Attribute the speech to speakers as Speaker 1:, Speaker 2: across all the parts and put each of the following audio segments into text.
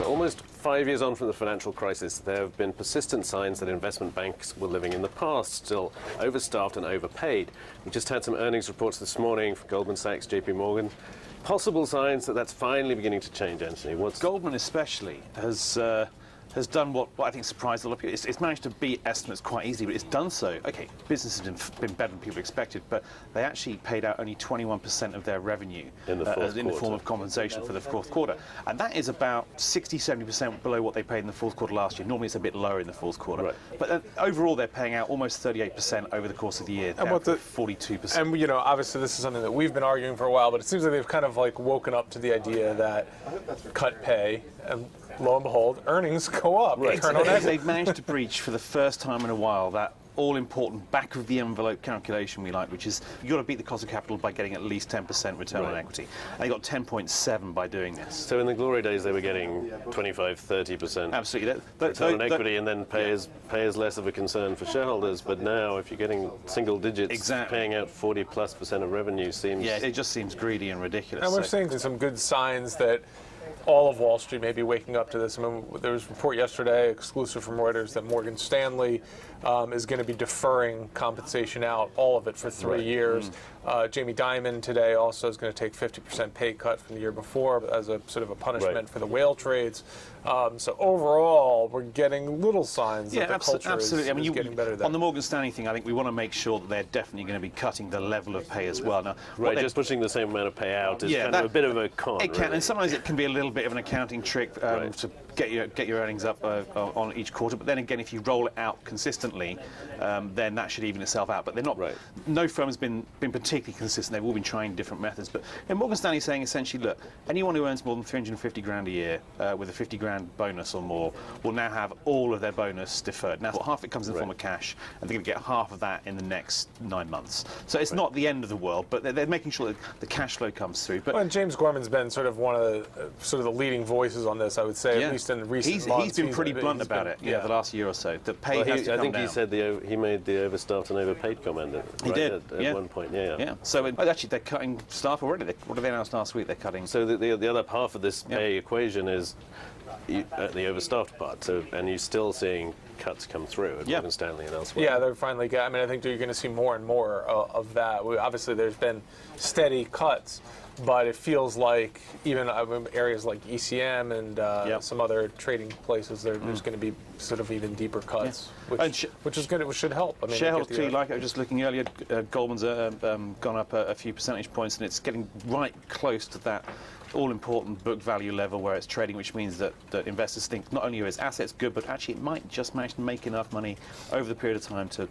Speaker 1: So almost 5 years on from the financial crisis, there have been persistent signs that investment banks were living in the past, still overstaffed and overpaid. We just had some earnings reports this morning from Goldman Sachs, JP Morgan. Possible signs that that's finally beginning to change, Anthony.
Speaker 2: Goldman especially has done what I think surprised a lot of people. It's managed to beat estimates quite easily, but it's done so. Okay, business has been better than people expected, but they actually paid out only 21% of their revenue
Speaker 1: in the
Speaker 2: form of compensation for the fourth quarter. And that is about 60-70% below what they paid in the fourth quarter last year. Normally it's a bit lower in the fourth quarter.
Speaker 1: Right.
Speaker 2: But overall they're paying out almost 38% over the course of the year, down to 42%.
Speaker 3: And, you know, obviously this is something that we've been arguing for a while, but it seems like they've kind of like woken up to the idea that cut pay, and lo and behold, earnings go up.
Speaker 2: Right. They've managed to breach for the first time in a while that all-important back-of-the-envelope calculation we like, which is you've got to beat the cost of capital by getting at least 10% return on equity. And they got 10.7 by doing this.
Speaker 1: So in the glory days, they were getting 25-30%
Speaker 2: absolutely
Speaker 1: return on equity, and then pay is less of a concern for shareholders. But now, if you're getting single digits, paying out 40+% of revenue seems...
Speaker 2: Yeah, it just seems greedy and ridiculous.
Speaker 3: And we're seeing some good signs that all of Wall Street may be waking up to this. I mean, there was a report yesterday, exclusive from Reuters, that Morgan Stanley is going to be deferring compensation out, all of it, for 3 years. Jamie Dimon today also is going to take 50% pay cut from the year before as a sort of a punishment for the whale trades. So overall, we're getting little signs that the culture is getting better there.
Speaker 2: On the Morgan Stanley thing, I think we want to make sure that they're definitely going to be cutting the level of pay as well. Now,
Speaker 1: just pushing the same amount of pay out is kind of a bit of a con.
Speaker 2: It can, and sometimes it can be a little bit of an accounting trick to get your earnings up on each quarter. But then again, if you roll it out consistently, then that should even itself out. But they're not. No firm has been particularly consistent. They've all been trying different methods. But Morgan Stanley is saying essentially, look, anyone who earns more than 350 grand a year with a 50 grand bonus or more will now have all of their bonus deferred. Now, half of it comes in the form of cash, and they're going to get half of that in the next 9 months. So it's not the end of the world, but they're making sure that the cash flow comes through. But
Speaker 3: and James Gorman's been sort of one of the leading voices on this, I would say, at least in recent months.
Speaker 2: He's been pretty blunt about it. The last year or so. The pay has to come down.
Speaker 1: I think he said he made the overstaffed and overpaid comment.
Speaker 2: He did
Speaker 1: at one point. Yeah.
Speaker 2: So actually, they're cutting staff already. What did they announce last week? They're cutting.
Speaker 1: So the other half of this pay equation is the overstaffed part. So and you're still seeing cuts come through at Morgan Stanley and elsewhere.
Speaker 3: Yeah, they're finally. I mean, I think you're going to see more and more of that. Obviously, there's been steady cuts, but it feels like even areas like ECM and some other trading places, there's going to be sort of even deeper cuts, which is good. Which should help. I mean,
Speaker 2: shareholders clearly like it. I was just looking earlier. Goldman's gone up a few percentage points, and it's getting right close to that all-important book value level where it's trading, which means that investors think not only are its assets good, but actually it might just manage to make enough money over the period of time to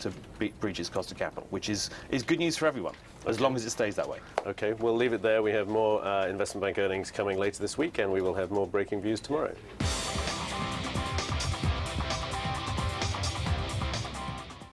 Speaker 2: breach its cost of capital, which is good news for everyone, as long as it stays that way.
Speaker 1: Okay, we'll leave it there. We have more investment bank earnings coming later this week, and we will have more breaking views tomorrow.